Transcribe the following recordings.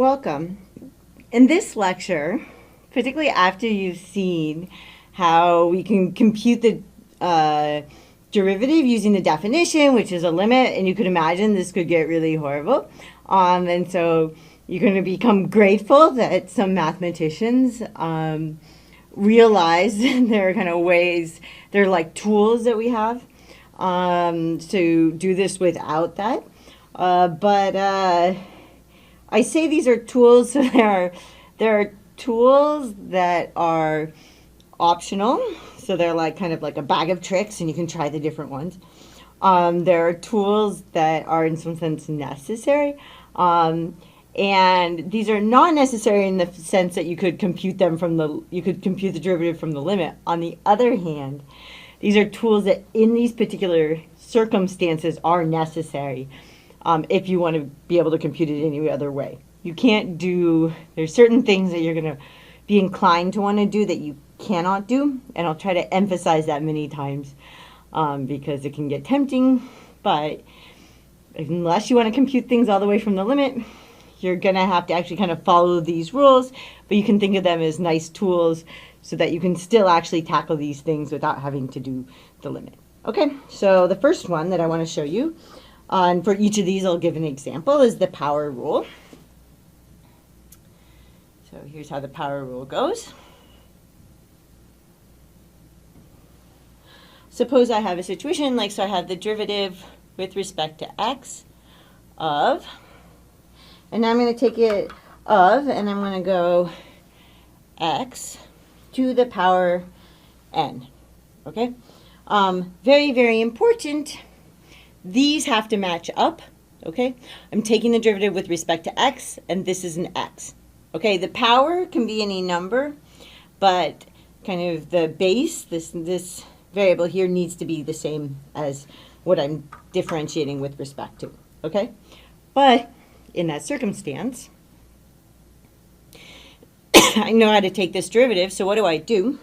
welcome. In this lecture, particularly after you've seen how we can compute the derivative using the definition, which is a limit, and you could imagine this could get really horrible. And so you're going to become grateful that some mathematicians realize there are kind of ways, they're like tools that we have to do this without that. But I say these are tools, so there are tools that are optional, so they're like kind of like a bag of tricks and you can try the different ones. There are tools that are in some sense necessary, and these are not necessary in the sense that you could compute the derivative from the limit. On the other hand, these are tools that in these particular circumstances are necessary. If you want to be able to compute it any other way. You can't do, there's certain things that you're going to be inclined to want to do that you cannot do, and I'll try to emphasize that many times because it can get tempting, but unless you want to compute things all the way from the limit, you're going to have to actually kind of follow these rules, but you can think of them as nice tools so that you can still actually tackle these things without having to do the limit. Okay, so the first one that I want to show you, and for each of these I'll give an example, is the power rule. So here's how the power rule goes. Suppose I have a situation like, so I have the derivative with respect to x of, and now I'm going to take it of, and I'm going to go x to the power n. Okay? Very, very important. These have to match up, okay? I'm taking the derivative with respect to x, and this is an x. Okay, the power can be any number, but kind of the base, this variable here needs to be the same as what I'm differentiating with respect to, okay? But in that circumstance, I know how to take this derivative, so what do?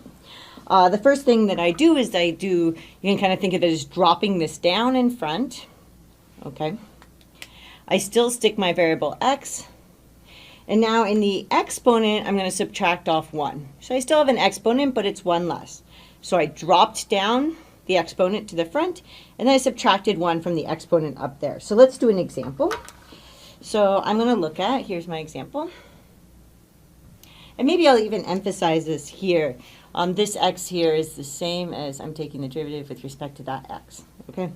The first thing that I do is you can kind of think of it as dropping this down in front, okay? I still stick my variable x, and now in the exponent, I'm going to subtract off 1. So I still have an exponent, but it's 1 less. So I dropped down the exponent to the front, and then I subtracted 1 from the exponent up there. So let's do an example. So I'm going to look at, here's my example. And maybe I'll even emphasize this here. This x here is the same as I'm taking the derivative with respect to that x, okay?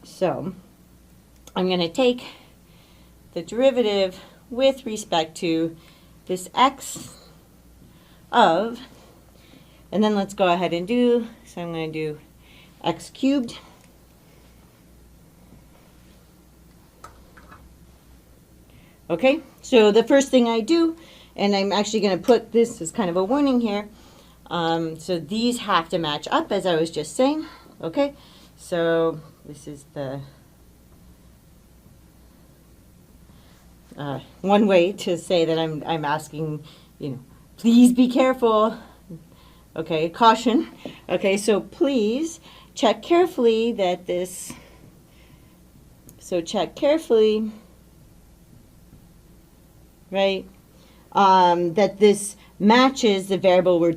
So I'm going to take the derivative with respect to this x of, and then let's go ahead and so I'm going to do x cubed okay? So the first thing I do, and I'm actually going to put this as kind of a warning here, so these have to match up, as I was just saying, okay? So this is the one way to say that I'm asking, please be careful, okay, caution, okay? So please check carefully that this, right, that this matches the variable we're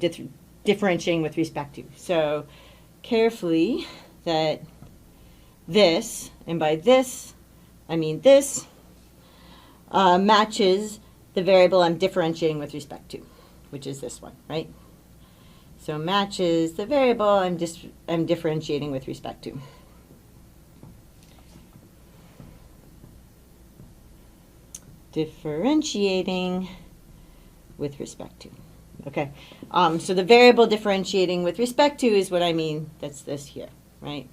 differentiating with respect to. So carefully that this, and by this I mean this, matches the variable I'm differentiating with respect to, which is this one, right? So matches the variable I'm differentiating with respect to. Differentiating with respect to. Okay, so the variable differentiating with respect to is what I mean, that's this here, right?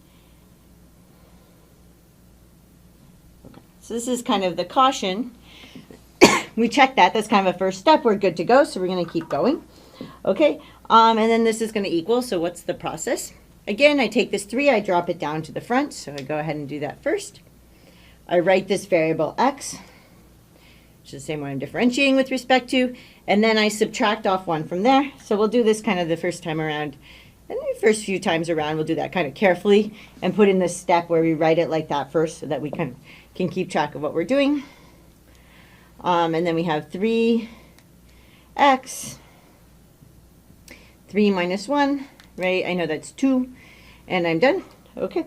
Okay, so this is kind of the caution. We check that, that's kind of a first step, we're good to go, so we're going to keep going. Okay, and then this is going to equal, so what's the process? Again, I take this 3, I drop it down to the front, so I go ahead and do that first. I write this variable x, which is the same one I'm differentiating with respect to, and then I subtract off 1 from there. So we'll do this kind of the first time around, and the first few times around we'll do that kind of carefully and put in this step where we write it like that first so that we can keep track of what we're doing. And then we have 3x, 3 minus 1, right? I know that's 2, and I'm done. Okay,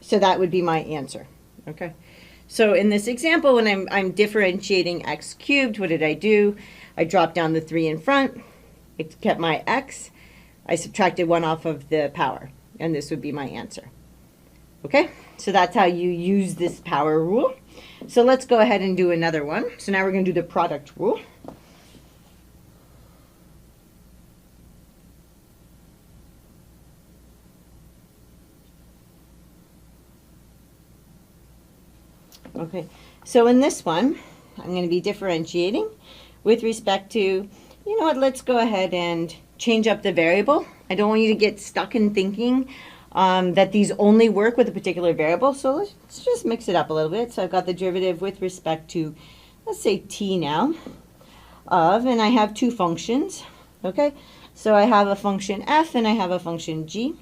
so that would be my answer. Okay, so in this example, when I'm differentiating x cubed, what did I do? I dropped down the 3 in front. It kept my x. I subtracted 1 off of the power, and this would be my answer. Okay, so that's how you use this power rule. So let's go ahead and do another one. So now we're going to do the product rule. Okay, so in this one, I'm going to be differentiating with respect to, you know what, let's go ahead and change up the variable. I don't want you to get stuck in thinking that these only work with a particular variable. So let's just mix it up a little bit. So I've got the derivative with respect to, let's say t now, of, and I have two functions. Okay, so I have a function f and I have a function g.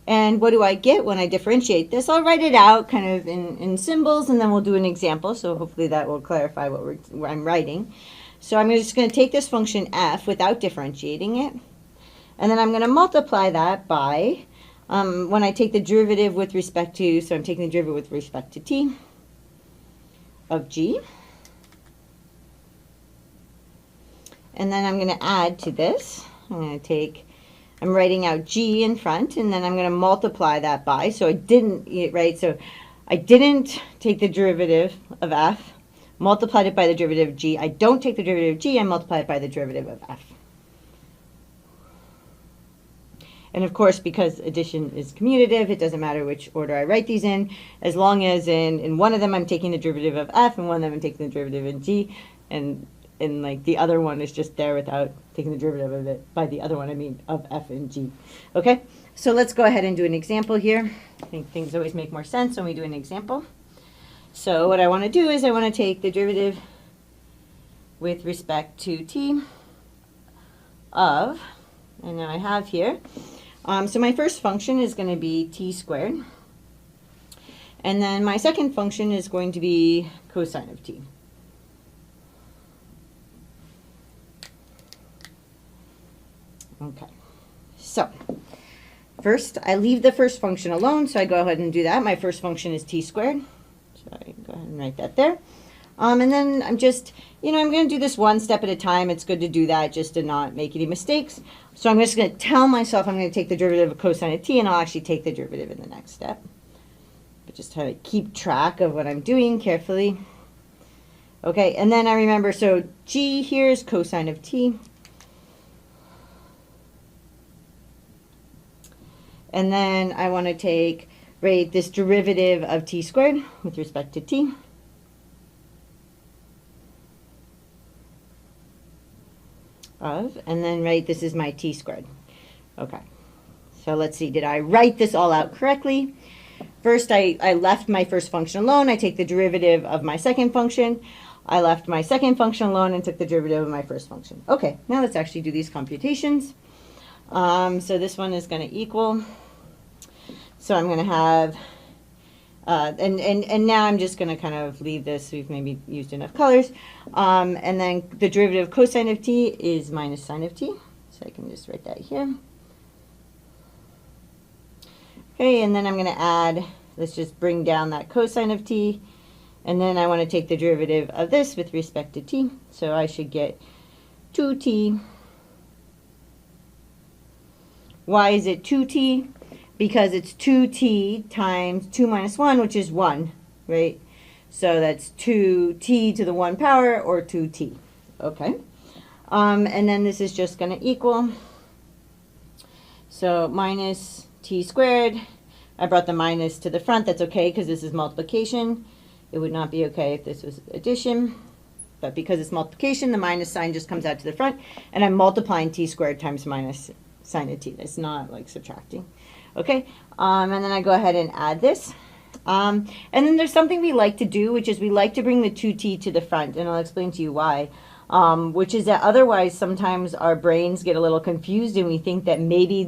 And what do I get when I differentiate this? I'll write it out kind of in symbols, and then we'll do an example. So hopefully that will clarify what I'm writing. So I'm just going to take this function f without differentiating it. And then I'm going to multiply that by, when I take the derivative with respect to, so I'm taking the derivative with respect to t of g. And then I'm going to add to this. I'm writing out g in front, and then I'm going to multiply that by, so I didn't, right, so I didn't take the derivative of f, multiplied it by the derivative of g. I don't take the derivative of g, I multiply it by the derivative of f. And of course, because addition is commutative, it doesn't matter which order I write these in, as long as in one of them I'm taking the derivative of f, and one of them I'm taking the derivative of g, and like the other one is just there without taking the derivative of it. By the other one, I mean of f and g. Okay, so let's go ahead and do an example here. I think things always make more sense when we do an example. So what I want to do is I want to take the derivative with respect to t of, and now I have here, so my first function is going to be t squared. And then my second function is going to be cosine of t. Okay, so first I leave the first function alone, so I go ahead and do that. My first function is t squared, so I go ahead and write that there. And then I'm just, I'm going to do this one step at a time. It's good to do that just to not make any mistakes. So I'm just going to tell myself I'm going to take the derivative of cosine of t, and I'll actually take the derivative in the next step. But just try to keep track of what I'm doing carefully. Okay, and then I remember, so g here is cosine of t. And then I want to take, right, this derivative of t squared with respect to t. And then, right, this is my t squared. Okay, so let's see, did I write this all out correctly? First, I left my first function alone. I take the derivative of my second function. I left my second function alone and took the derivative of my first function. Okay, now let's actually do these computations. So this one is going to equal, so I'm going to have, and now I'm just going to kind of leave this, we've maybe used enough colors, and then the derivative of cosine of t is minus sine of t, so I can just write that here. Okay, and then I'm going to add, let's just bring down that cosine of t, and then I want to take the derivative of this with respect to t, so I should get 2t. Why is it 2t? Because it's 2t times 2 minus 1, which is 1, right? So that's 2t to the 1 power, or 2t. Okay. And then this is just going to equal, so minus t squared. I brought the minus to the front. That's okay because this is multiplication. It would not be okay if this was addition. But because it's multiplication, the minus sign just comes out to the front. And I'm multiplying t squared times minus sine of t. It's not like subtracting. Okay, and then I go ahead and add this. And then there's something we like to do, which is we like to bring the 2t to the front, and I'll explain to you why. which is that otherwise sometimes our brains get a little confused and we think that maybe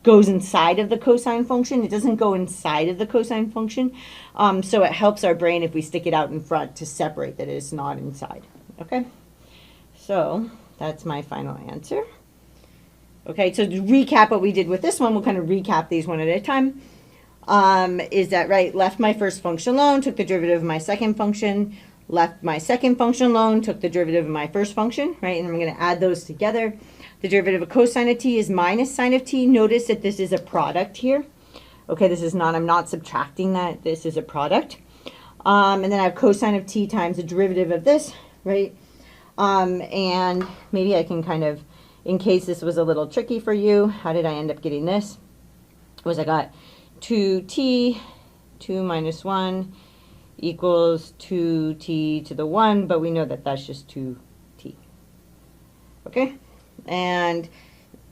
goes inside of the cosine function. It doesn't go inside of the cosine function. So it helps our brain if we stick it out in front to separate that it's not inside. Okay, so that's my final answer. Okay, so to recap what we did with this one, we'll kind of recap these one at a time. Is that right? Left my first function alone, took the derivative of my second function, left my second function alone, took the derivative of my first function, right? And I'm going to add those together. The derivative of cosine of t is minus sine of t. Notice that this is a product here. Okay, this is not, I'm not subtracting that. This is a product. And then I have cosine of t times the derivative of this, right? And maybe I can kind of, in case this was a little tricky for you, how did I end up getting this? Was I got 2t, 2 minus 1 equals 2t to the 1, but we know that that's just 2t. Okay? And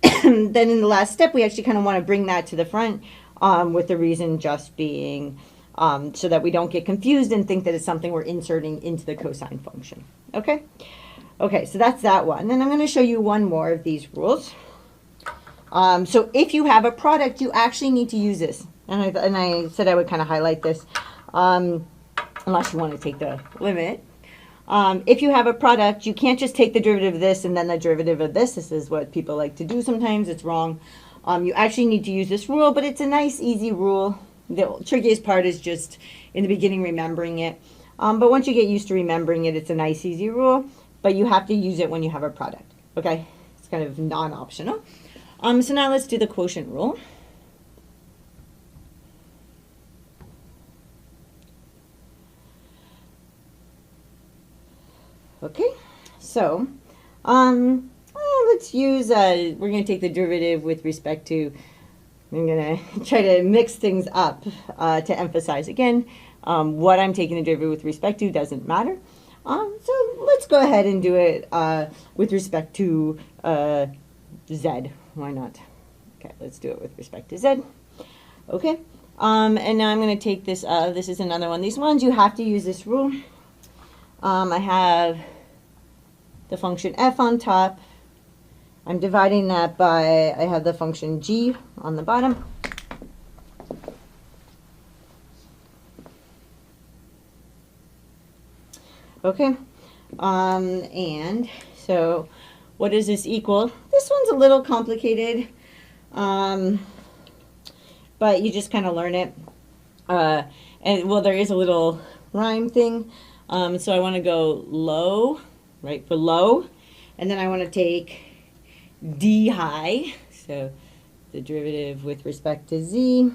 then in the last step, we actually kind of want to bring that to the front with the reason just being so that we don't get confused and think that it's something we're inserting into the cosine function. Okay? Okay, so that's that one. Then I'm going to show you one more of these rules. So if you have a product, you actually need to use this. And I said I would kind of highlight this, unless you want to take the limit. If you have a product, you can't just take the derivative of this and then the derivative of this. This is what people like to do sometimes. It's wrong. You actually need to use this rule, but it's a nice, easy rule. The trickiest part is just in the beginning remembering it. But once you get used to remembering it, it's a nice, easy rule. But you have to use it when you have a product. Okay? It's kind of non-optional. So now let's do the quotient rule. Okay, so let's use, we're going to take the derivative with respect to, I'm going to try to mix things up to emphasize again, what I'm taking the derivative with respect to doesn't matter. So let's go ahead and do it with respect to z. Why not? Okay, let's do it with respect to z. Okay, and now I'm going to take this, this is another one. These ones, you have to use this rule. I have the function f on top. I'm dividing that by, I have the function g on the bottom. Okay, and so what does this equal? This one's a little complicated, but you just kind of learn it. And well, there is a little rhyme thing. So I want to go low, right, for low, and then I want to take d high, so the derivative with respect to z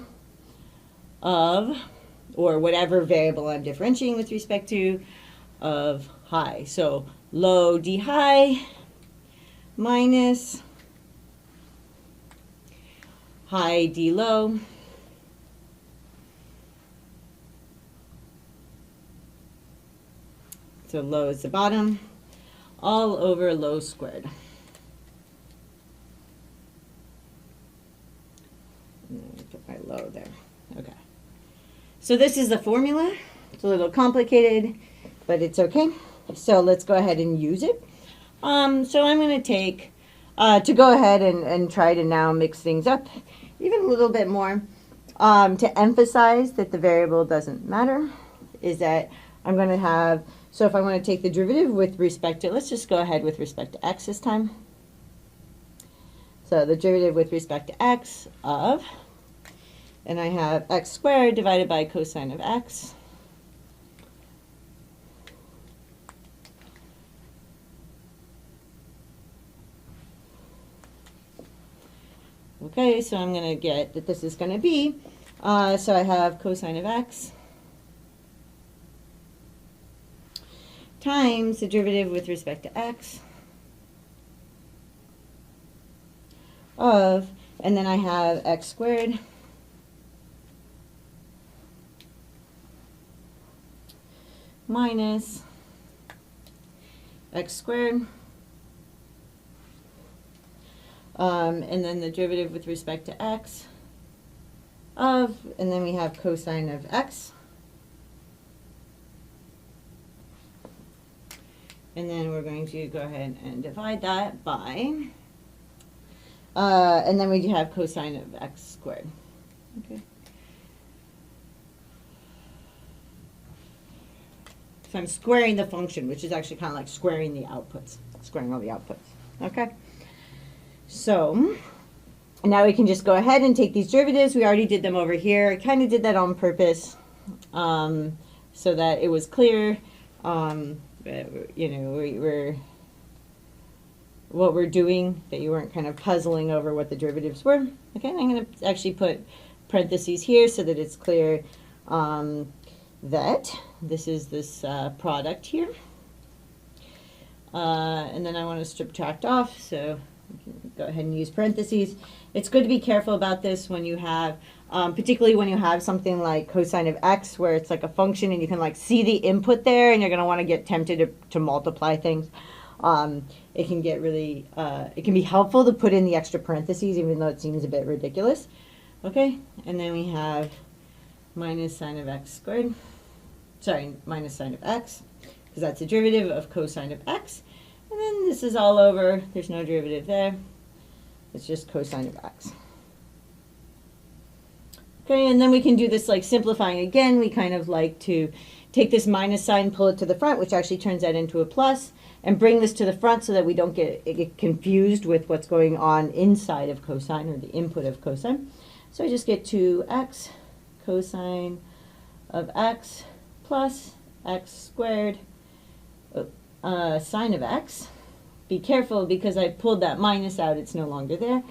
of, or whatever variable I'm differentiating with respect to, of high. So low d high minus high d low so low is the bottom, all over low squared. And then put my low there. Okay. So this is the formula. It's a little complicated, but it's okay. So let's go ahead and use it. So I'm going to take, to go ahead and try to now mix things up even a little bit more, to emphasize that the variable doesn't matter, is that I'm going to have, so if I want to take the derivative with respect to, let's just go ahead with respect to x this time. So the derivative with respect to x of, and I have x squared divided by cosine of x. Okay, so I'm going to get that this is going to be, so I have cosine of x times the derivative with respect to x of, and then I have x squared minus x squared, and then the derivative with respect to x of, and then we have cosine of x And then we're going to go ahead and divide that by, and then we have cosine of x squared. Okay. So I'm squaring the function, which is actually kind of like squaring the outputs, squaring all the outputs. Okay. So now we can just go ahead and take these derivatives. We already did them over here. I kind of did that on purpose so that it was clear. You know, what we're doing, that you weren't kind of puzzling over what the derivatives were. Okay, I'm going to actually put parentheses here so that it's clear that this is this product here. And then I want to subtract off, so you can go ahead and use parentheses. It's good to be careful about this when you have, particularly when you have something like cosine of x, where it's like a function and you can like see the input there, and you're going to want to get tempted to multiply things. It can get really, it can be helpful to put in the extra parentheses, even though it seems a bit ridiculous. Okay, and then we have minus sine of x squared. Sorry, minus sine of x, because that's a derivative of cosine of x. And then this is all over. There's no derivative there. It's just cosine of x. Okay, and then we can do this like simplifying again. We kind of like to take this minus sign, pull it to the front, which actually turns that into a plus, and bring this to the front so that we don't get confused with what's going on inside of cosine, or the input of cosine. So I just get 2x cosine of x plus x squared sine of x. Be careful, because I pulled that minus out, it's no longer there.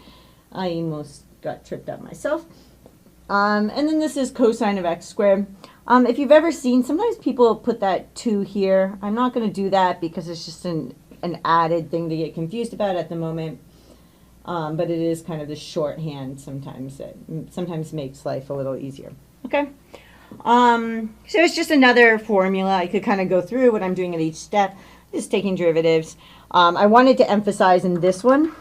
I almost got tripped up myself. And then this is cosine of x squared. If you've ever seen, sometimes people put that 2 here. I'm not going to do that because it's just an added thing to get confused about at the moment. But it is kind of the shorthand sometimes that sometimes makes life a little easier. Okay. So it's just another formula. I could kind of go through what I'm doing at each step, just taking derivatives. I wanted to emphasize in this one,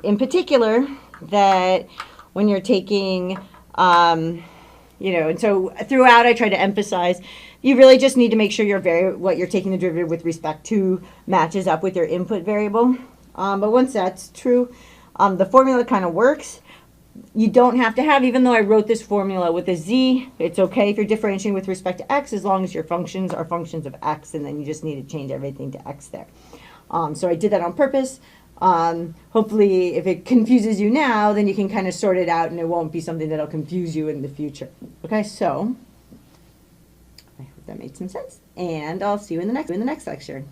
in particular, that when you're taking, you know, and so throughout I try to emphasize, you really just need to make sure what you're taking the derivative with respect to matches up with your input variable. But once that's true, the formula kind of works. You don't have to have, even though I wrote this formula with a z, it's okay if you're differentiating with respect to x, as long as your functions are functions of x, and then you just need to change everything to x there. So I did that on purpose. Hopefully, if it confuses you now, then you can kind of sort it out, and it won't be something that'll confuse you in the future. Okay, so I hope that made some sense, and I'll see you in the next lecture.